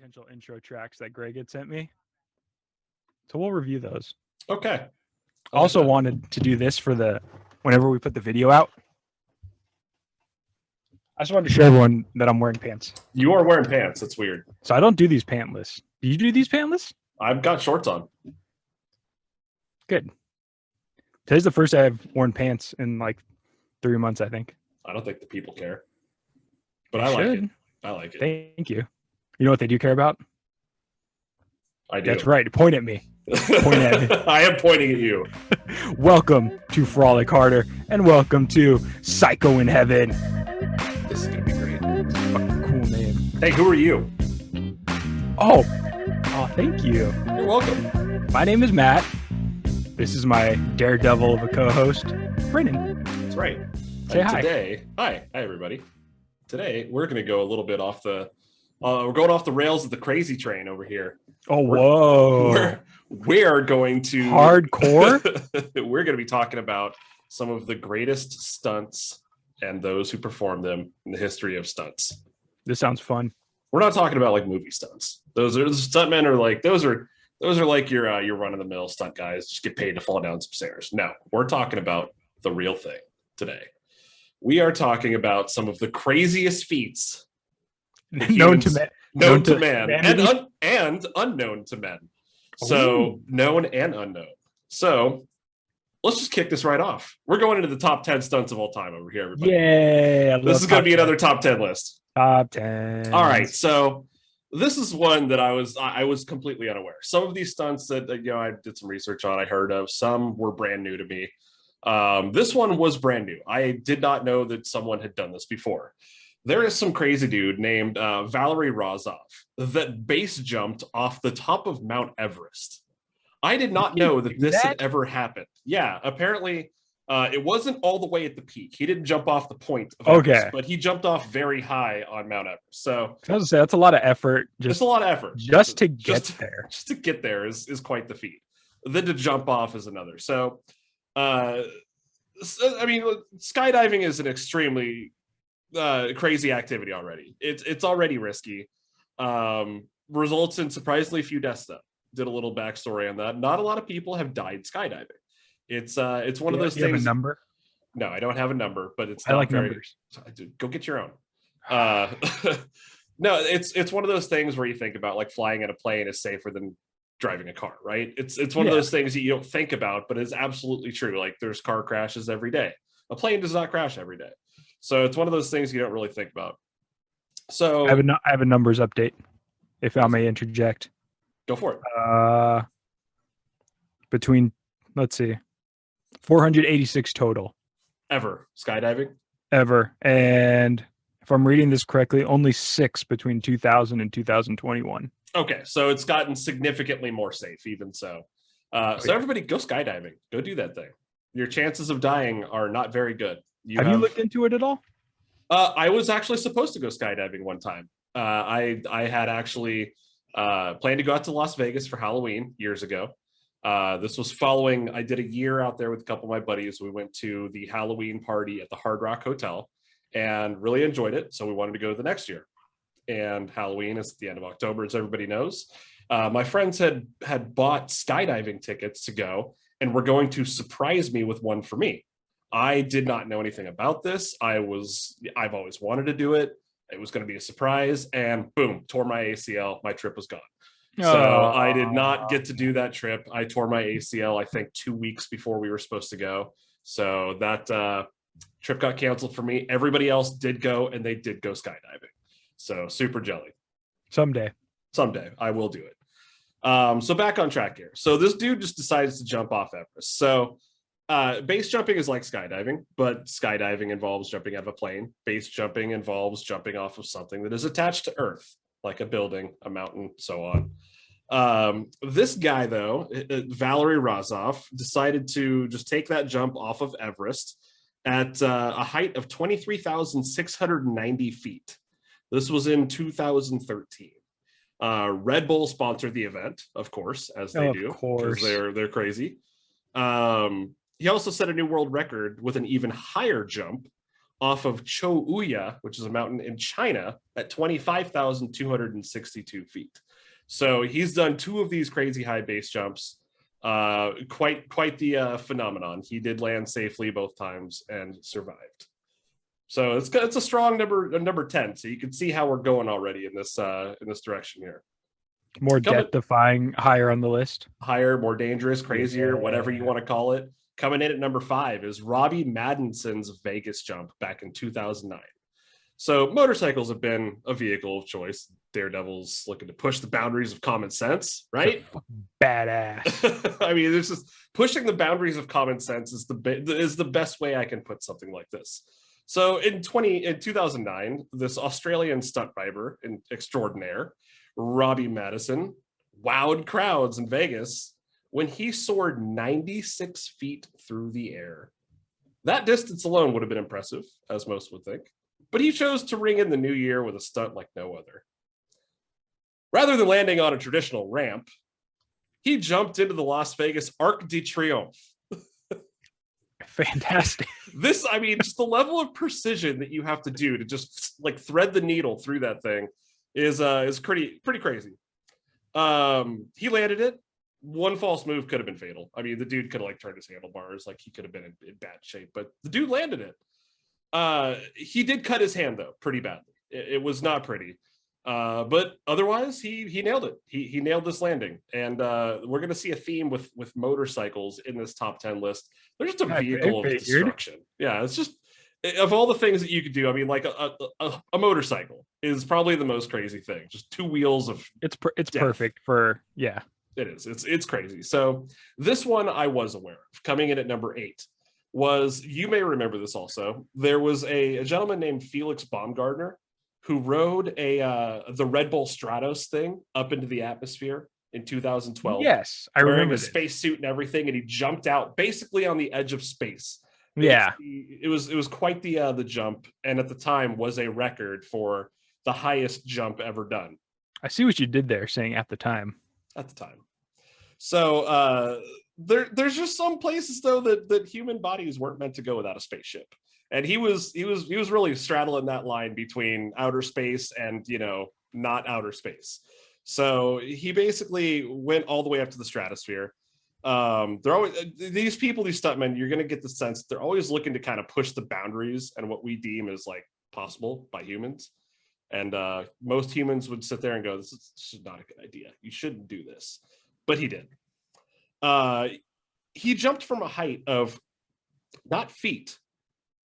potential intro tracks that Greg had sent me. So we'll review those. Okay. Also wanted to do this for whenever we put the video out. I just wanted to show everyone that I'm wearing pants. You are wearing pants. That's weird. So I don't do these pantless. Do you do these pantless? I've got shorts on. Good. Today's the first day I've worn pants in like 3 months, I think. I don't think the people care. But I like it. I like it. Thank you. You know what they do care about? I do. That's right. Point at me. Point at me. I am pointing at you. Welcome to Frolic Harder, and welcome to Psycho in Heaven. This is going to be great. It's a fucking cool name. Hey, who are you? Oh, thank you. You're welcome. My name is Matt. This is my daredevil of a co-host, Brennan. That's right. Say hi. Hi everybody. Today we're going to go a little bit off the. We're going off the rails of the crazy train over here. Oh, whoa! We're going to hardcore. We're going to be talking about some of the greatest stunts and those who perform them in the history of stunts. This sounds fun. We're not talking about like movie stunts. Those stuntmen are like those are like your run of the mill stunt guys. Just get paid to fall down some stairs. No, we're talking about the real thing today. We are talking about some of the craziest feats known to man, and unknown to men. So known and unknown. So let's just kick this right off. We're going into the top 10 stunts of all time over here, everybody. Yeah, this is going to be another top 10 list. Top 10. All right, so this is one that I was completely unaware. Some of these stunts that I did some research on, I heard of. Some were brand new to me. This one was brand new. I did not know that someone had done this before. There is some crazy dude named Valery Rozov that base jumped off the top of Mount Everest. I did not know that this had ever happened. Yeah, apparently it wasn't all the way at the peak. He didn't jump off the point of Everest, but he jumped off very high on Mount Everest. So I was gonna say that's a lot of effort. It's a lot of effort just to get there. Just to get there is quite the feat. Then to jump off is another. So, I mean, skydiving is an extremely crazy activity already. It's already risky. Results in surprisingly few deaths though. Did a little backstory on that. Not a lot of people have died skydiving. It's one of those things. You have a number? No, I don't have a number, but it's I like numbers. Go get your own. No, it's one of those things where you think about like flying in a plane is safer than driving a car, right? It's one of those things that you don't think about, but it's absolutely true. Like there's car crashes every day. A plane does not crash every day. So it's one of those things you don't really think about. So I have a numbers update, if I may interject. Go for it. Between, let's see, 486 total. Ever skydiving? Ever. And if I'm reading this correctly, only 6 between 2000 and 2021. Okay, so it's gotten significantly more safe, even so. Everybody go skydiving. Go do that thing. Your chances of dying are not very good. Have you looked into it at all? I was actually supposed to go skydiving one time. I had actually planned to go out to Las Vegas for Halloween years ago. This was following, I did a year out there with a couple of my buddies. We went to the Halloween party at the Hard Rock Hotel and really enjoyed it. So we wanted to go the next year. And Halloween is at the end of October, as everybody knows. My friends had bought skydiving tickets to go and were going to surprise me with one for me. I did not know anything about this. I've always wanted to do it. It was going to be a surprise, and boom, tore my ACL. My trip was gone. So I did not get to do that trip. I tore my ACL, I think 2 weeks before we were supposed to go. So that trip got canceled for me. Everybody else did go, and they did go skydiving. So super jelly. Someday I will do it. So back on track here. So this dude just decides to jump off Everest. So base jumping is like skydiving, but skydiving involves jumping out of a plane. Base jumping involves jumping off of something that is attached to Earth, like a building, a mountain, so on. This guy, though, Valery Rozov, decided to just take that jump off of Everest at a height of 23,690 feet. This was in 2013. Red Bull sponsored the event, of course, as they do, because they're crazy. He also set a new world record with an even higher jump off of Chouya, which is a mountain in China, at 25,262 feet. So he's done 2 of these crazy high base jumps. Quite the phenomenon. He did land safely both times and survived. So it's a strong number 10. So you can see how we're going already in this direction here. More death-defying, higher on the list. Higher, more dangerous, crazier, whatever you want to call it. Coming in at number 5 is Robbie Maddenson's Vegas jump back in 2009. So motorcycles have been a vehicle of choice. Daredevil's looking to push the boundaries of common sense, right? Badass. I mean, this is pushing the boundaries of common sense is the best way I can put something like this. So in 2009, this Australian stunt driver extraordinaire, Robbie Madison, wowed crowds in Vegas when he soared 96 feet through the air. That distance alone would have been impressive, as most would think, but he chose to ring in the new year with a stunt like no other. Rather than landing on a traditional ramp, he jumped into the Las Vegas Arc de Triomphe. Fantastic. This, I mean, just the level of precision that you have to do to just like thread the needle through that thing is pretty crazy. He landed it. One false move could have been fatal. I mean, the dude could have like turned his handlebars, like he could have been in bad shape, but the dude landed it. He did cut his hand though, pretty badly. It was not pretty. But otherwise, he nailed it. He nailed this landing, and we're going to see a theme with motorcycles in this top 10 list. They're just a vehicle of destruction. Yeah, it's just of all the things that you could do. I mean, like a motorcycle is probably the most crazy thing. Just 2 wheels of it's perfect for It is. It's crazy. So this one I was aware of. Coming in at number 8 was, you may remember this also. There was a gentleman named Felix Baumgartner who rode the Red Bull Stratos thing up into the atmosphere in 2012. Yes, I wearing remember a spacesuit and everything, and he jumped out basically on the edge of space. Yeah, it was quite the jump, and at the time was a record for the highest jump ever done. I see what you did there, saying at the time. At the time. So there's just some places though that human bodies weren't meant to go without a spaceship. And he was really straddling that line between outer space and, not outer space. So he basically went all the way up to the stratosphere. They're always these stuntmen, you're going to get the sense they're always looking to kind of push the boundaries and what we deem as like possible by humans. And most humans would sit there and go, this is not a good idea. You shouldn't do this. But he did. He jumped from a height of not feet.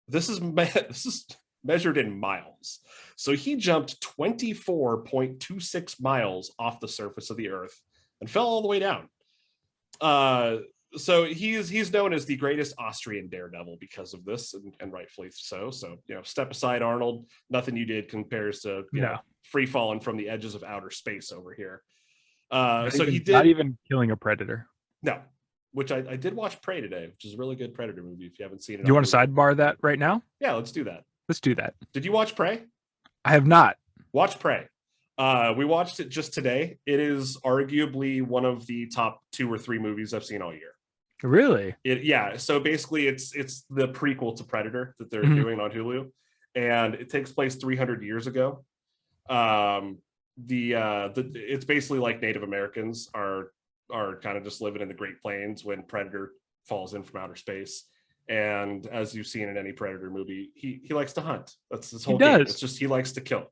This is measured in miles. So he jumped 24.26 miles off the surface of the earth and fell all the way down. So he's known as the greatest Austrian daredevil because of this, and rightfully so. So, step aside, Arnold. Nothing you did compares to free falling from the edges of outer space over here. He did not even killing a predator. No, which I did watch Prey today, which is a really good Predator movie. If you haven't seen it, Do you want to sidebar that right now? Yeah, let's do that. Let's do that. Did you watch Prey? I have not. Watch Prey. We watched it just today. It is arguably one of the top 2 or 3 movies I've seen all year. Really? Yeah. So basically, it's the prequel to Predator that they're doing on Hulu, and it takes place 300 years ago. It's basically like Native Americans are kind of just living in the Great Plains when Predator falls in from outer space. And as you've seen in any Predator movie, he likes to hunt. That's his whole game. It's just he likes to kill.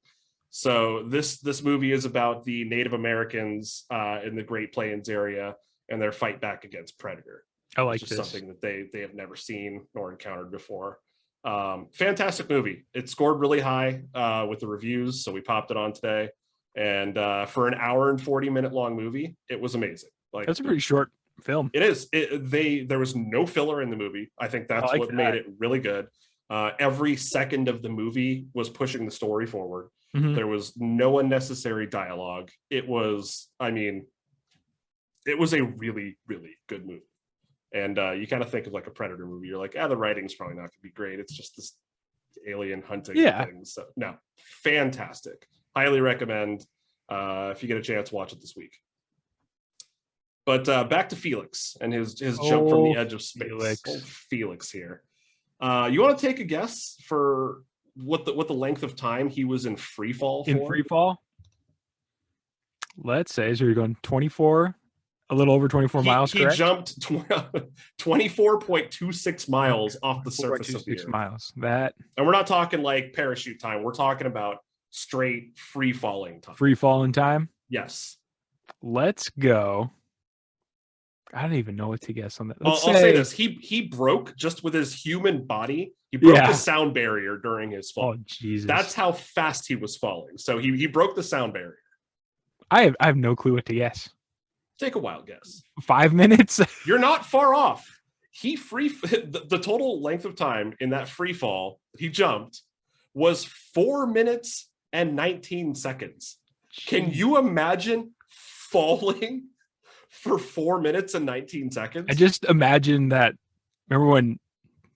So this movie is about the Native Americans in the Great Plains area and their fight back against Predator. I like this. Something that they have never seen nor encountered before. Fantastic movie. It scored really high with the reviews, so we popped it on today. And for an hour and 40-minute long movie, it was amazing. Like, that's a pretty short film. It is. There was no filler in the movie. I think that's what made it really good. Every second of the movie was pushing the story forward. Mm-hmm. There was no unnecessary dialogue. It was a really, really good movie. And you kind of think of like a Predator movie. You're like, the writing's probably not going to be great. It's just this alien hunting thing. So no, fantastic. Highly recommend. If you get a chance, watch it this week. But back to Felix and his jump from the edge of space. Felix here. You want to take a guess for what the length of time he was in free fall for? In free fall, let's say, so you're going 24, a little over 24 miles, He correct? jumped 24.26 miles off the surface of the earth. Miles. That, and we're not talking like parachute time. We're talking about straight free falling time. Free falling time. Yes. Let's go. I don't even know what to guess on that. I'll say this: he broke just with his human body. He broke the sound barrier during his fall. Oh Jesus! That's how fast he was falling. So he broke the sound barrier. I have no clue what to guess. Take a wild guess. 5 minutes. You're not far off. The total length of time in that free fall he jumped was 4 minutes and 19 seconds. Jeez. Can you imagine falling for 4 minutes and 19 seconds? I just imagine that. Remember when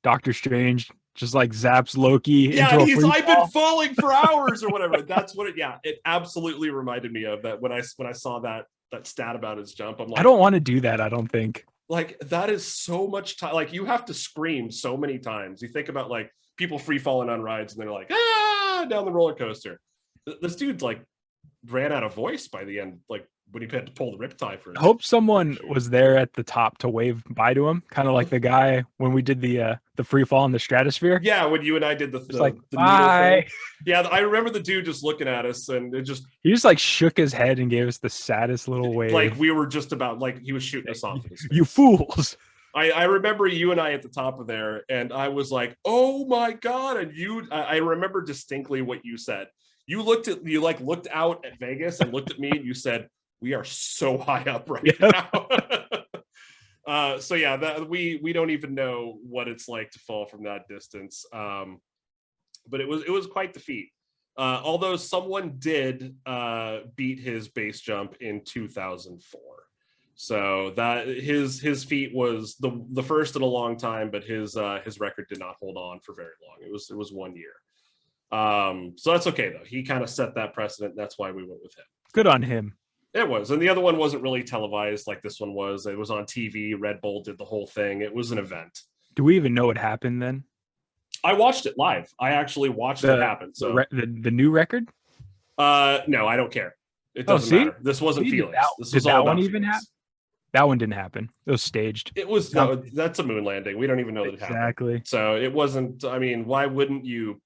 Doctor Strange just like zaps Loki? Yeah, I've been falling for hours or whatever. That's what it absolutely reminded me of that when I saw that stat about his jump. I'm like, I don't want to do that. I don't think. Like, that is so much time. Like, you have to scream so many times. You think about like people free falling on rides and they're like, down the roller coaster. This dude like ran out of voice by the end, like when he had to pull the riptide for it. I hope someone was there at the top to wave bye to him, kind of like the guy when we did the free fall in the stratosphere. Yeah, when you and I did the bye. Thing. Yeah, I remember the dude just looking at us, and he just like shook his head and gave us the saddest little wave. Like we were just about, like he was shooting us off of his face. You fools. I remember you and I at the top of there, and I was like, "Oh my god!" And I remember distinctly what you said. You looked out at Vegas and looked at me, and you said, "We are so high up right now." So yeah, that we don't even know what it's like to fall from that distance. But it was quite the feat. Although someone did beat his base jump in 2004. So that his feat was the first in a long time, but his record did not hold on for very long. It was 1 year. So that's okay though. He kind of set that precedent. That's why we went with him. Good on him. It was. And the other one wasn't really televised like this one was. It was on TV. Red Bull did the whole thing. It was an event. Do we even know what happened then? I watched it live. I actually watched it happen. So the new record? No, I don't care. It doesn't matter. This wasn't Felix. This was all about Felix. That one didn't happen. It was staged. It was that's a moon landing. We don't even know that it happened. Exactly. So it wasn't. I mean, why wouldn't you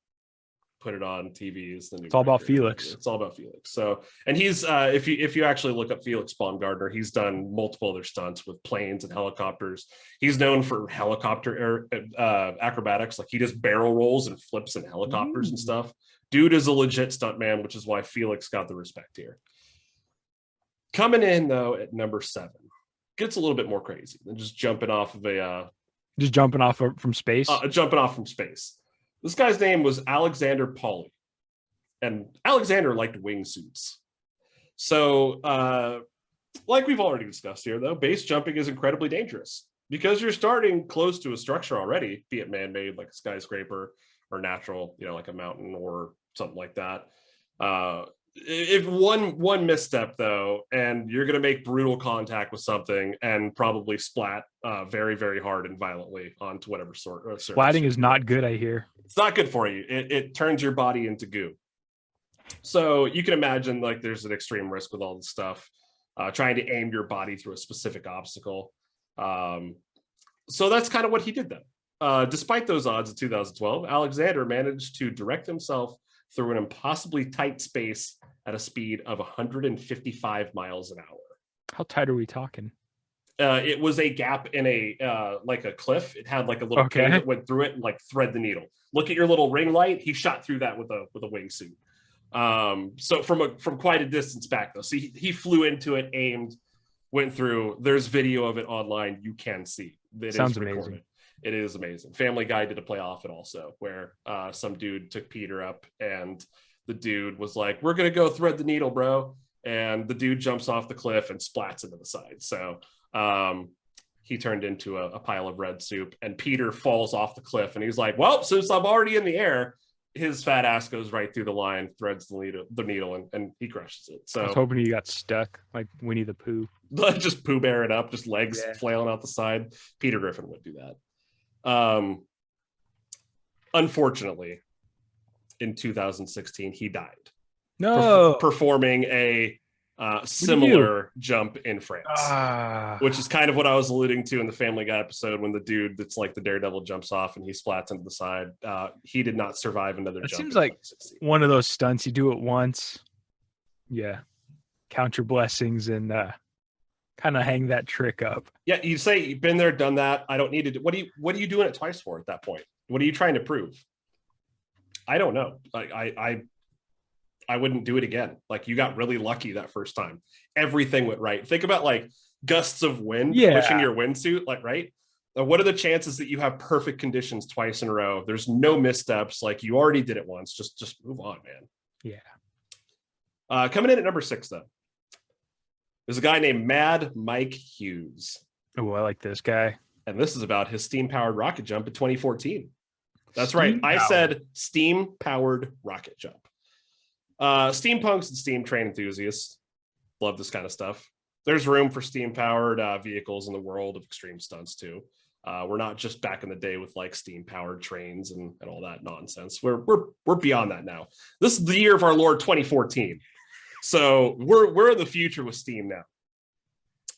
put it on TV? It's all about Felix. It's all about Felix. So, and he's if you actually look up Felix Baumgartner, he's done multiple other stunts with planes and helicopters. He's known for helicopter acrobatics. Like he does barrel rolls and flips in helicopters and stuff. Dude is a legit stuntman, which is why Felix got the respect here. Coming in though at number 7. Gets a little bit more crazy than just jumping off of from space. Jumping off from space. This guy's name was Alexander Pauly, and Alexander liked wingsuits. So, like we've already discussed here, though, base jumping is incredibly dangerous because you're starting close to a structure already, be it man-made like a skyscraper or natural, like a mountain or something like that. If one misstep though, and you're going to make brutal contact with something and probably splat very, very hard and violently onto whatever sort of surface. Splatting is not good, I hear. It's not good for you. It turns your body into goo. So you can imagine like there's an extreme risk with all this stuff, trying to aim your body through a specific obstacle. So that's kind of what he did then. Despite those odds in 2012, Alexander managed to direct himself through an impossibly tight space at a speed of 155 miles an hour. How tight are we talking? It was a gap in a like a cliff. It had like a little cave that went through it and like thread the needle. Look at your little ring light. He shot through that with a wingsuit. So from quite a distance back though. So he flew into it, aimed, went through. There's video of it online. You can see. It Sounds is recorded. Amazing. It is amazing. Family Guy did a play off it also, where some dude took Peter up and the dude was like, "We're gonna go thread the needle, bro." And the dude jumps off the cliff and splats into the side. So he turned into a pile of red soup, and Peter falls off the cliff and he's like, "Well, since I'm already in the air," his fat ass goes right through the line, threads the needle and he crushes it. So I was hoping he got stuck like Winnie the Pooh. Just Pooh Bear it up, just legs flailing out the side. Peter Griffin would do that. unfortunately, in 2016, he died. No. Performing a What'd he do? similar jump in France, Ah. which is kind of what I was alluding to in the Family Guy episode when the dude that's like the Daredevil jumps off and he splats into the side. He did not survive another That jump. seems in like 2016. one of those stunts you do it once. Yeah. Count your blessings and kind of hang that trick up. Yeah, you say you've been there, done that. I don't need to do. What are you doing it twice for at that point? What are you trying to prove? I don't know. I wouldn't do it again. Like, you got really lucky that first time. Everything went right. Think about like gusts of wind pushing your windsuit, like, right? What are the chances that you have perfect conditions twice in a row? There's no missteps. Like, you already did it once. Just move on, man. Yeah. Coming in at number 6, though, there's a guy named Mad Mike Hughes. Oh, I like this guy. And this is about his steam-powered rocket jump in 2014. That's right. Steam-powered. I said steam-powered rocket jump. Steampunks and steam train enthusiasts love this kind of stuff. There's room for steam-powered vehicles in the world of extreme stunts, too. We're not just back in the day with like steam-powered trains and all that nonsense. We're beyond that now. This is the year of our Lord 2014. So we're in the future with steam now.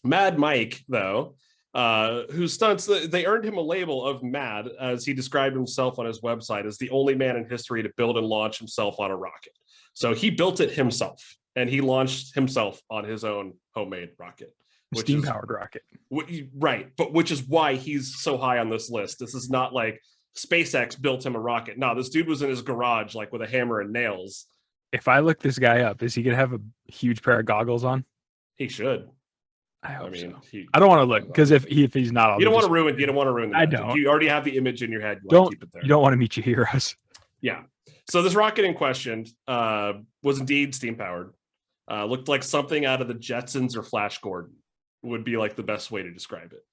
Mad Mike, though, whose stunts, they earned him a label of mad, as he described himself on his website as the only man in history to build and launch himself on a rocket. So he built it himself, and he launched himself on his own homemade rocket. Steam-powered rocket. Right, but which is why he's so high on this list. This is not like SpaceX built him a rocket. No, this dude was in his garage, like with a hammer and nails. If I look this guy up, is he going to have a huge pair of goggles on? He should. I mean, so. I don't want to look, because if he's not, you don't want to ruin. You don't want to ruin. The magic. don't. You already have the image in your head. You keep it there. You don't want to meet your heroes. Yeah. So this rocket in question was indeed steam powered. Looked like something out of the Jetsons or Flash Gordon would be like the best way to describe it.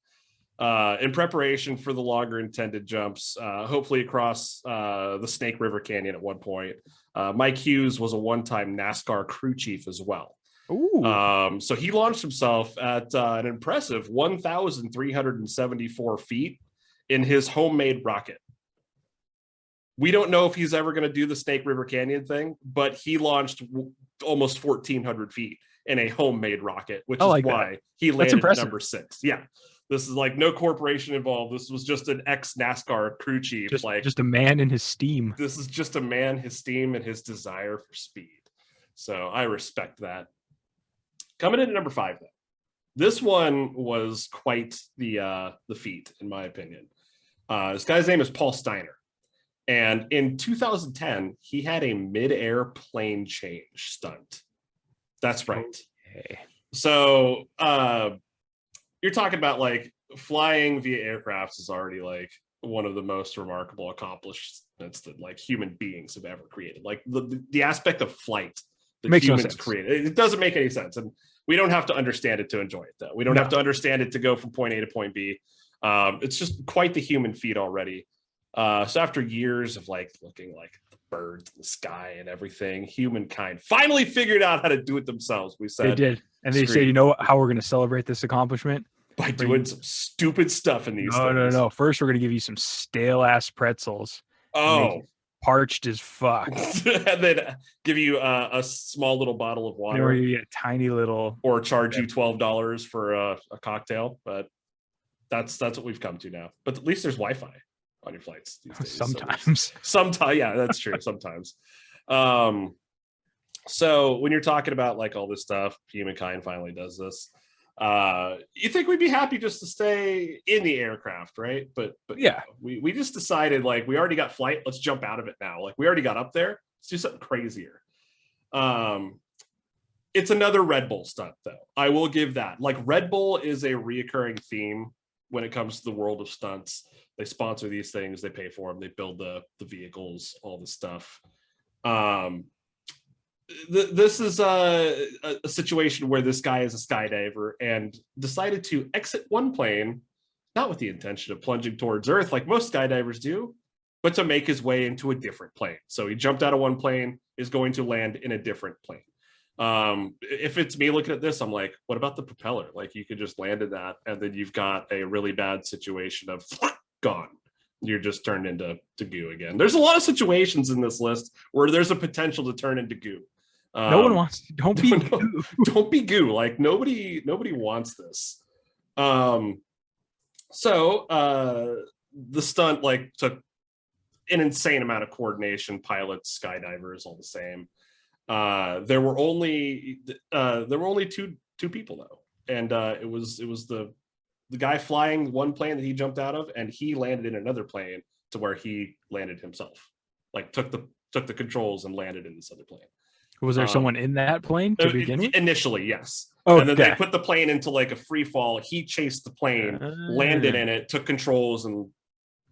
In preparation for the longer intended jumps, hopefully across the Snake River Canyon at one point, Mike Hughes was a one-time NASCAR crew chief as well. Ooh. So he launched himself at an impressive 1,374 feet in his homemade rocket. We don't know if he's ever going to do the Snake River Canyon thing, but he launched almost 1,400 feet in a homemade rocket, which is why he landed at number 6. Yeah. This is like no corporation involved. This was just an ex-NASCAR crew chief. Just a man in his steam. This is just a man, his steam, and his desire for speed. So I respect that. Coming in at number 5, though. This one was quite the feat, in my opinion. This guy's name is Paul Steiner. And in 2010, he had a mid-air plane change stunt. That's right. Okay. So you're talking about like flying via aircrafts is already like one of the most remarkable accomplishments that like human beings have ever created. Like the aspect of flight that Makes humans no sense. created. It doesn't make any sense. And we don't have to understand it to enjoy it, though. We don't have to understand it to go from point A to point B. It's just quite the human feat already. So after years of like looking like the birds in the sky and everything, humankind finally figured out how to do it themselves. We said they did, and they said, you know how we're going to celebrate this accomplishment? By doing some stupid stuff in these things. No. First, we're going to give you some stale ass pretzels. Oh, parched as fuck. And then give you a small little bottle of water, or you get a tiny little, or charge you $12 for a cocktail. But that's what we've come to now. But at least there's Wi-Fi on your flights these days. Sometimes, yeah, that's true. Sometimes. So when you're talking about like all this stuff, humankind finally does this. You think we'd be happy just to stay in the aircraft, right? But yeah, we just decided like we already got flight. Let's jump out of it now. Like we already got up there. Let's do something crazier. It's another Red Bull stunt, though. I will give that. Like Red Bull is a reoccurring theme when it comes to the world of stunts. They sponsor these things. They pay for them. They build the vehicles, all the stuff. This is a situation where this guy is a skydiver and decided to exit one plane, not with the intention of plunging towards Earth like most skydivers do, but to make his way into a different plane. So he jumped out of one plane, is going to land in a different plane. If it's me looking at this, I'm like, what about the propeller? Like you could just land in that, and then you've got a really bad situation of gone. you're just turned into goo again. There's a lot of situations in this list where there's a potential to turn into goo. No one wants. Don't be goo. Don't be goo. Like nobody wants this. So the stunt like took an insane amount of coordination. Pilots, skydivers, all the same. There were only two people though, and it was the guy flying one plane that he jumped out of, and he landed in another plane to where he landed himself. Like took the controls and landed in this other plane. Was there someone in that plane to begin with? Initially, yes. Oh, and then they put the plane into like a free fall. He chased the plane, landed in it, took controls, and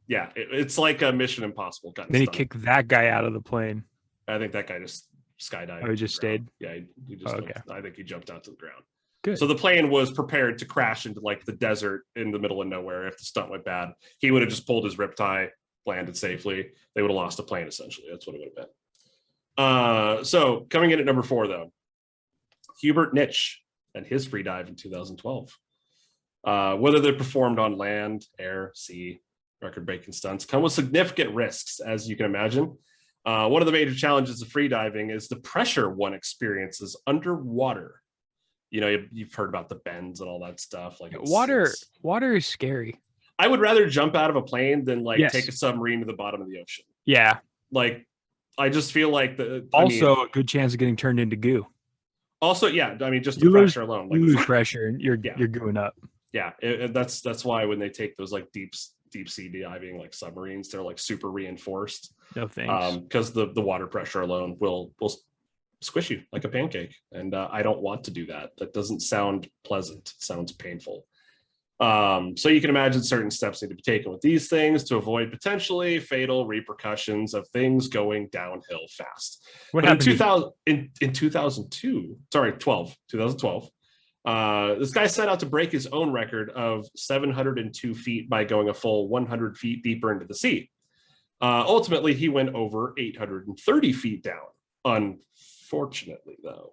yeah, it's like a Mission Impossible kind of Then he stuff. kicked that guy out of the plane. I think that guy just skydived. Oh, he just stayed? Yeah, he just I think he jumped out to the ground. Good. So the plane was prepared to crash into like the desert in the middle of nowhere if the stunt went bad. He would have just pulled his rip tie, landed safely. They would have lost the plane, essentially. That's what it would have been. So coming in at number 4, though, Hubert Nitsch and his free dive in 2012. Whether they're performed on land, air, sea, record-breaking stunts come with significant risks, as you can imagine. One of the major challenges of free diving is the pressure one experiences underwater. You know, you've heard about the bends and all that stuff. Like water is scary. I would rather jump out of a plane than like take a submarine to the bottom of the ocean. Yeah. Like, I just feel like a good chance of getting turned into goo. Also, yeah, I mean, just the pressure alone. Like, you lose pressure and you're gooing up. Yeah, that's why when they take those like deep sea diving like submarines, they're like super reinforced. No thanks. Because the water pressure alone will squish you like a pancake, and I don't want to do that. That doesn't sound pleasant. It sounds painful. So you can imagine certain steps need to be taken with these things to avoid potentially fatal repercussions of things going downhill fast. What happened in 2012, this guy set out to break his own record of 702 feet by going a full 100 feet deeper into the sea. Ultimately, he went over 830 feet down. Unfortunately, though,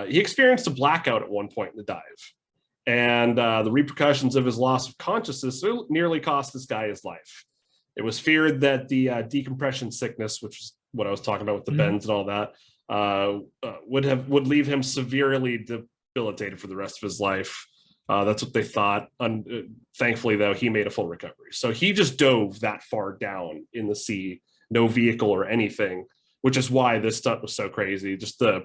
he experienced a blackout at one point in the dive. And the repercussions of his loss of consciousness nearly cost this guy his life. It was feared that the decompression sickness, which is what I was talking about with the bends and all that, would leave him severely debilitated for the rest of his life. That's what they thought. Thankfully, though, he made a full recovery. So he just dove that far down in the sea, no vehicle or anything, which is why this stunt was so crazy. Just the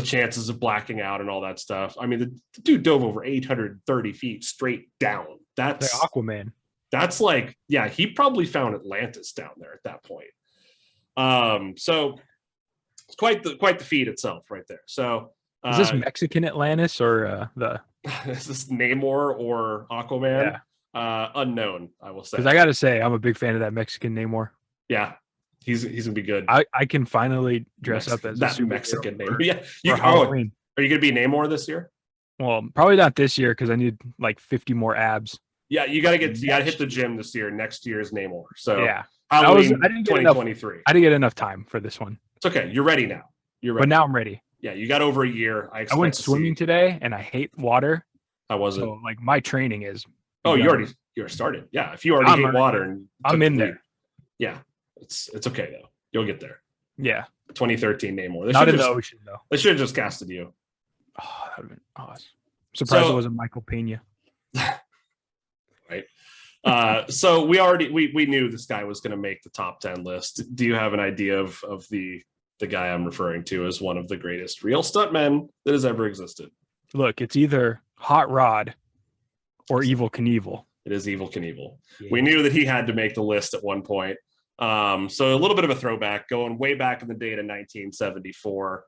chances of blacking out and all that stuff. I mean, the dude dove over 830 feet straight down. That's like Aquaman. That's like, yeah, he probably found Atlantis down there at that point. So it's quite the feat itself right there. So is this Mexican Atlantis or is this Namor or Aquaman? Yeah. Unknown, I will say. Because I got to say, I'm a big fan of that Mexican Namor. Yeah. He's gonna be good. I can finally dress up as that Mexican name. Yeah, for Halloween. Are you gonna be Namor this year? Well, probably not this year because I need like 50 more abs. Yeah, you gotta hit the gym this year. Next year is Namor. So yeah, Halloween I didn't 2023. I didn't get enough time for this one. It's okay. You're ready now. But now I'm ready. Yeah, you got over a year. I went swimming today, and I hate water. How was it? So, like my training is. Oh, you're started. Yeah, if you already hate water, and I'm in there. Yeah, it's okay though. You'll get there. Yeah. 2013 Namor. Not in the ocean though. They should have just casted you. Oh, that would have been awesome. Surprised it wasn't Michael Pena. Right. So we knew this guy was going to make the top 10 list. Do you have an idea of the guy I'm referring to as one of the greatest real stuntmen that has ever existed? Look, it's either Hot Rod or Evel Knievel. It is Evel Knievel. Yeah. We knew that he had to make the list at one point. So a little bit of a throwback, going way back in the day to 1974,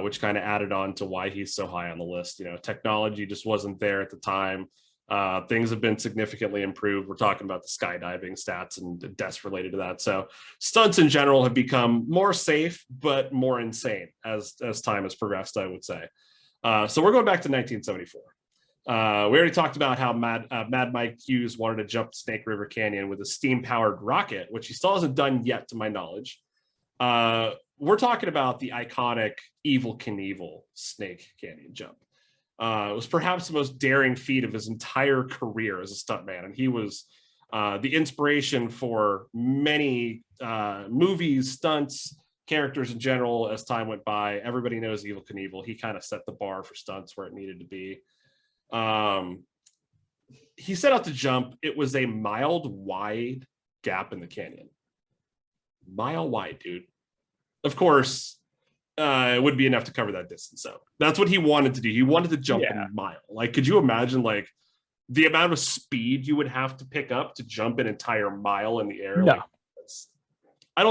which kind of added on to why he's so high on the list. You know, technology just wasn't there at the time. Things have been significantly improved. We're talking about the skydiving stats and deaths related to that. So stunts in general have become more safe, but more insane as time has progressed, I would say. So we're going back to 1974. We already talked about how Mad Mike Hughes wanted to jump Snake River Canyon with a steam-powered rocket, which he still hasn't done yet, to my knowledge. We're talking about the iconic Evel Knievel Snake Canyon jump. It was perhaps the most daring feat of his entire career as a stuntman, and he was the inspiration for many movies, stunts, characters in general as time went by. Everybody knows Evel Knievel. He kind of set the bar for stunts where it needed to be. He set out to jump. It was a mild wide gap in the canyon. Mile wide, dude. Of course, it would be enough to cover that distance. So that's what he wanted to do. He wanted to jump a mile. Like, could you imagine like the amount of speed you would have to pick up to jump an entire mile in the air? No. Like, I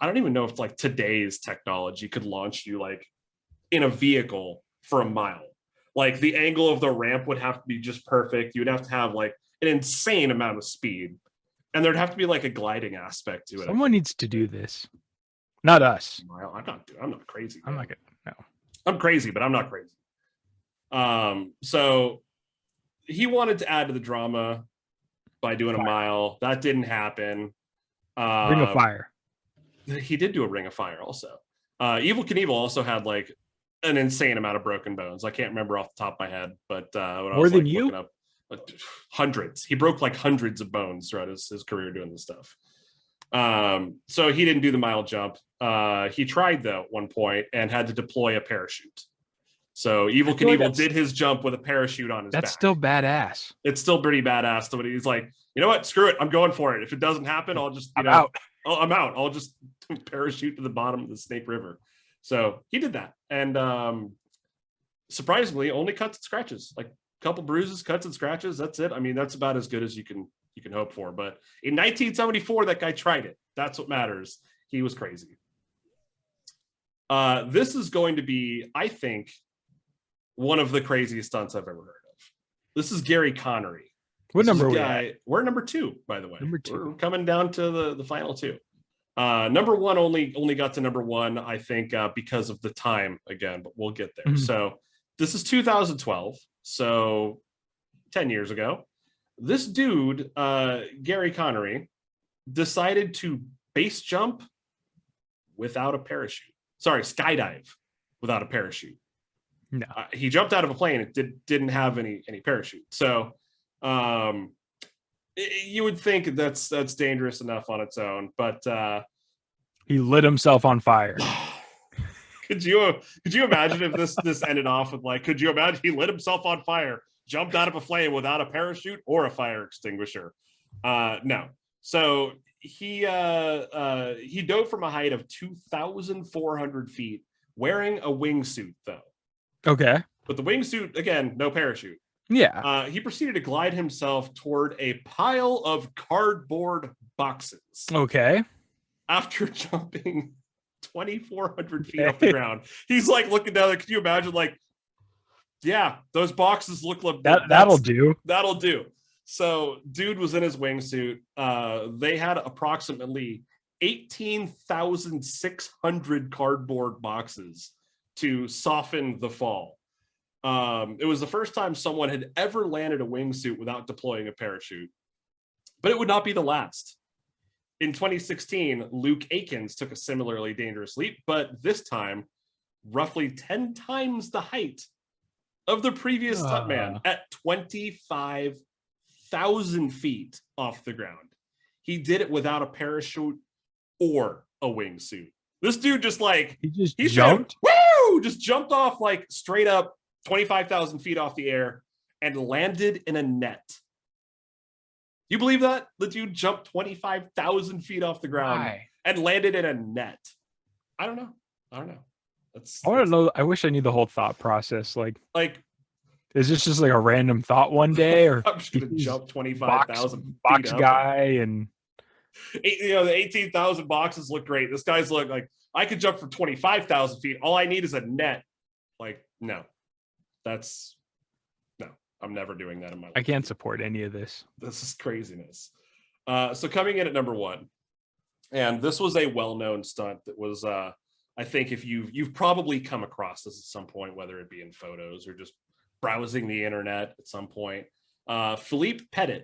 don't even know if like today's technology could launch you like in a vehicle for a mile. Like the angle of the ramp would have to be just perfect. You'd have to have like an insane amount of speed. And there'd have to be like a gliding aspect to it. Someone needs to do this. Not us. I'm not crazy. I'm not gonna, no. I'm crazy, but I'm not crazy. So he wanted to add to the drama by doing a mile. That didn't happen. Ring of Fire. He did do a Ring of Fire also. Evel Knievel also had like an insane amount of broken bones. I can't remember off the top of my head, but when more than you? Up, hundreds. He broke like hundreds of bones throughout his career doing this stuff. So he didn't do the mile jump. He tried though at one point and had to deploy a parachute. So Evel Knievel did his jump with a parachute on his back. That's still badass. It's still pretty badass. But he's like, you know what? Screw it. I'm going for it. If it doesn't happen, I'll just, I'm out. I'll just parachute to the bottom of the Snake River. So he did that. And surprisingly, only cuts and scratches, like a couple bruises, cuts and scratches. That's it. I mean, that's about as good as you can hope for. But in 1974, that guy tried it. That's what matters. He was crazy. This is going to be, I think, one of the craziest stunts I've ever heard of. This is Gary Connery. What number are we at? We're number 2, by the way. Number 2. We're coming down to the final 2. Number 1 only got to number 1, I think, because of the time again, but we'll get there. So this is 2012. So 10 years ago. This dude, Gary Connery, decided to base jump without a parachute. Sorry, skydive without a parachute. No, he jumped out of a plane. It didn't have any parachute. So you would think that's dangerous enough on its own, but he lit himself on fire. Could you imagine if this ended off with like, could you imagine he lit himself on fire, jumped out of a flame without a parachute or a fire extinguisher? No. So he dove from a height of 2,400 feet wearing a wingsuit though. Okay. But the wingsuit, again, no parachute. Yeah. He proceeded to glide himself toward a pile of cardboard boxes. Okay. After jumping 2,400 feet off the ground. He's like looking down there. Can you imagine? Like, yeah, those boxes look like that'll do. That'll do. So dude was in his wingsuit. They had approximately 18,600 cardboard boxes to soften the fall. It was the first time someone had ever landed a wingsuit without deploying a parachute, but it would not be the last. In 2016, Luke Akins took a similarly dangerous leap, but this time roughly 10 times the height of the previous stuntman at 25,000 feet off the ground. He did it without a parachute or a wingsuit. This dude just like, he jumped? Just jumped off like straight up 25,000 feet off the air and landed in a net. You believe that? The dude jumped 25,000 feet off the ground and landed in a net. I don't know. I want to know. I wish I knew the whole thought process. Like, is this just like a random thought one day, or I'm just gonna jump 25,000 box guy and the 18,000 boxes look great. This guy's like I could jump for 25,000 feet. All I need is a net. Like, no, I'm never doing that in my life. I can't support any of this. This is craziness. So coming in at number 1, and this was a well-known stunt that was, I think if you've probably come across this at some point, whether it be in photos or just browsing the internet at some point. Philippe Petit,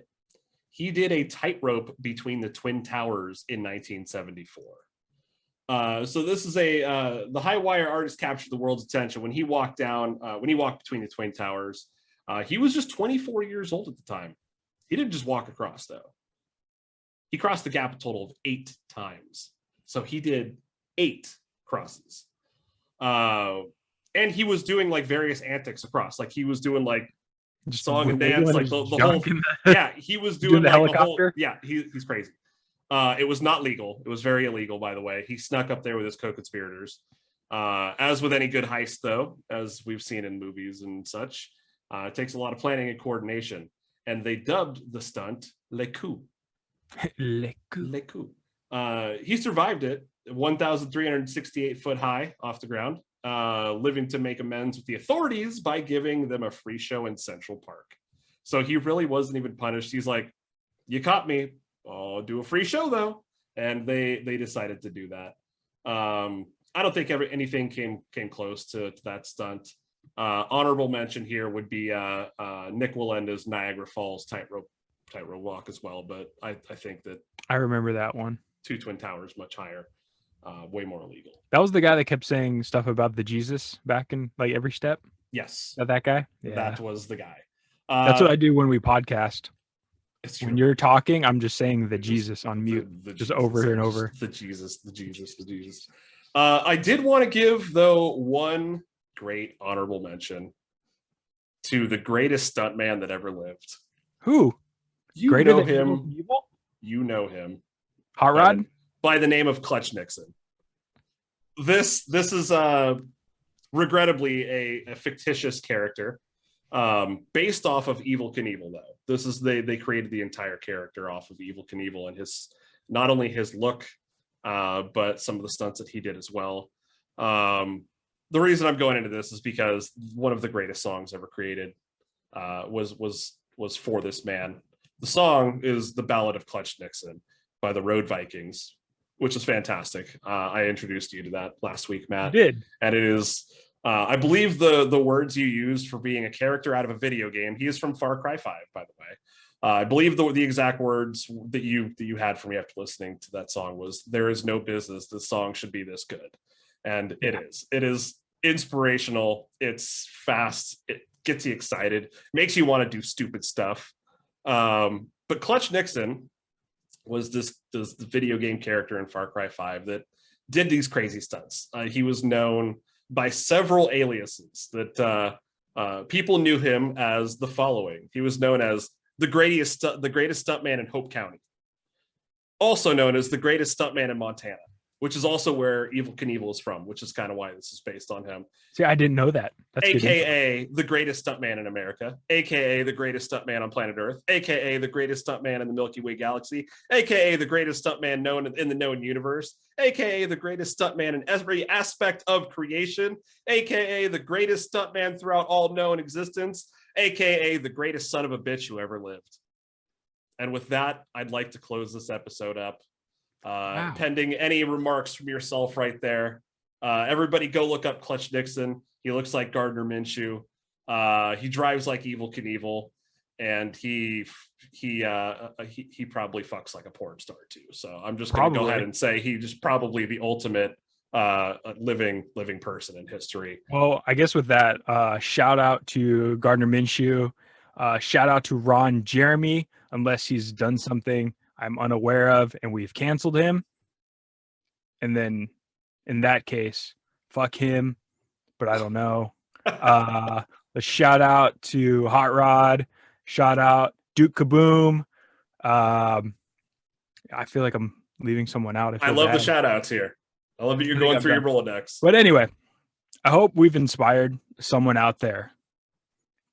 he did a tightrope between the Twin Towers in 1974. So this is the high wire artist captured the world's attention when he walked between the Twin Towers. He was just 24 years old at the time. He didn't just walk across, though. He crossed the gap a total of 8 times. So he did 8 crosses. And he was doing like various antics across. Like he was doing like Just song and dance, like the whole. Yeah, he was doing the like helicopter. The whole. Yeah, he's crazy. It was not legal. It was very illegal, by the way. He snuck up there with his co-conspirators. As with any good heist, though, as we've seen in movies and such, it takes a lot of planning and coordination. And they dubbed the stunt Le Coup. Le Coup. Le Coup. He survived it, 1,368 foot high off the ground, living to make amends with the authorities by giving them a free show in Central Park. So he really wasn't even punished. He's like, you caught me. I'll do a free show, though. And they decided to do that. I don't think anything came close to that stunt. Honorable mention here would be Nick Walenda's Niagara Falls tightrope walk as well, but I think that I remember that one. 2 Twin Towers much higher, way more illegal. That was the guy that kept saying stuff about the Jesus back in like every step. Yes, that guy. Yeah. That was the guy. That's what I do when we podcast. It's true. When you're talking, I'm just saying the Jesus on mute, just Jesus, over and over. The Jesus. I did want to give, though, one great honorable mention to the greatest stuntman that ever lived. Who? You Greater know than him. Evil? You know him. Hot Rod? By the name of Clutch Nixon. This is regrettably a fictitious character. Based off of Evel Knievel, though. This is they created the entire character off of Evel Knievel and his, not only his look, but some of the stunts that he did as well. The reason I'm going into this is because one of the greatest songs ever created was for this man. The song is The Ballad of Clutch Nixon by the Road Vikings, which is fantastic. I introduced you to that last week, Matt. You did. And it is, I believe the words you used for being a character out of a video game. He is from Far Cry 5, by the way. I believe the exact words that you had for me after listening to that song was, "There is no business this song should be this good." And it is. It is inspirational. It's fast. It gets you excited. Makes you want to do stupid stuff. But Clutch Nixon was this video game character in Far Cry 5 that did these crazy stunts. He was known by several aliases that people knew him as the following. He was known as the greatest stuntman in Hope County, also known as the greatest stuntman in Montana, which is also where Evel Knievel is from, which is kind of why this is based on him. See, I didn't know that. That's AKA the greatest stuntman in America, AKA the greatest stuntman on planet Earth, AKA the greatest stuntman in the Milky Way galaxy, AKA the greatest stuntman known in the known universe, AKA the greatest stuntman in every aspect of creation, AKA the greatest stuntman throughout all known existence, AKA the greatest son of a bitch who ever lived. And with that, I'd like to close this episode up. Wow. Pending any remarks from yourself right there. Everybody go look up Clutch Nixon. He looks like Gardner Minshew. He drives like Evel Knievel, and he probably fucks like a porn star too. So I'm just going to go ahead and say he just probably the ultimate living person in history. Well, I guess with that, shout out to Gardner Minshew. Shout out to Ron Jeremy, unless he's done something I'm unaware of and we've canceled him. And then in that case, fuck him, but I don't know. A shout out to Hot Rod, shout out Duke Kaboom. I feel like I'm leaving someone out. I love the shout outs here. I love that you're going through your Rolodex. But anyway, I hope we've inspired someone out there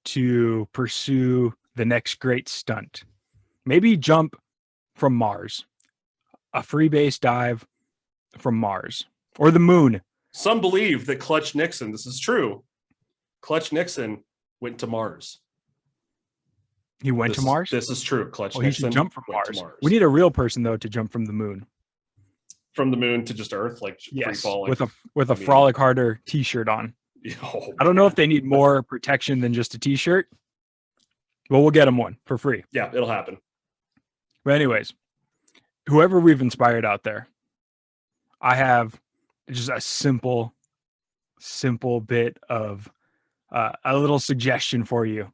to pursue the next great stunt. Maybe jump from Mars, a free base dive from Mars or the moon. Some believe that Clutch Nixon, this is true, Clutch Nixon went to Mars. He went to Mars? This is true. Clutch Nixon he should jump from Mars. We need a real person, though, to jump from the moon. From the moon to just Earth, like free falling. With a Frolic Harder t-shirt on. Oh, I don't know if they need more protection than just a t-shirt. Well, we'll get them one for free. Yeah, it'll happen. But anyways, whoever we've inspired out there, I have just a simple bit of a little suggestion for you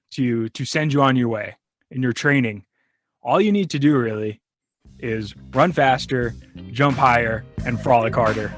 to send you on your way. in your training, all you need to do really is run faster, jump higher, and frolic harder.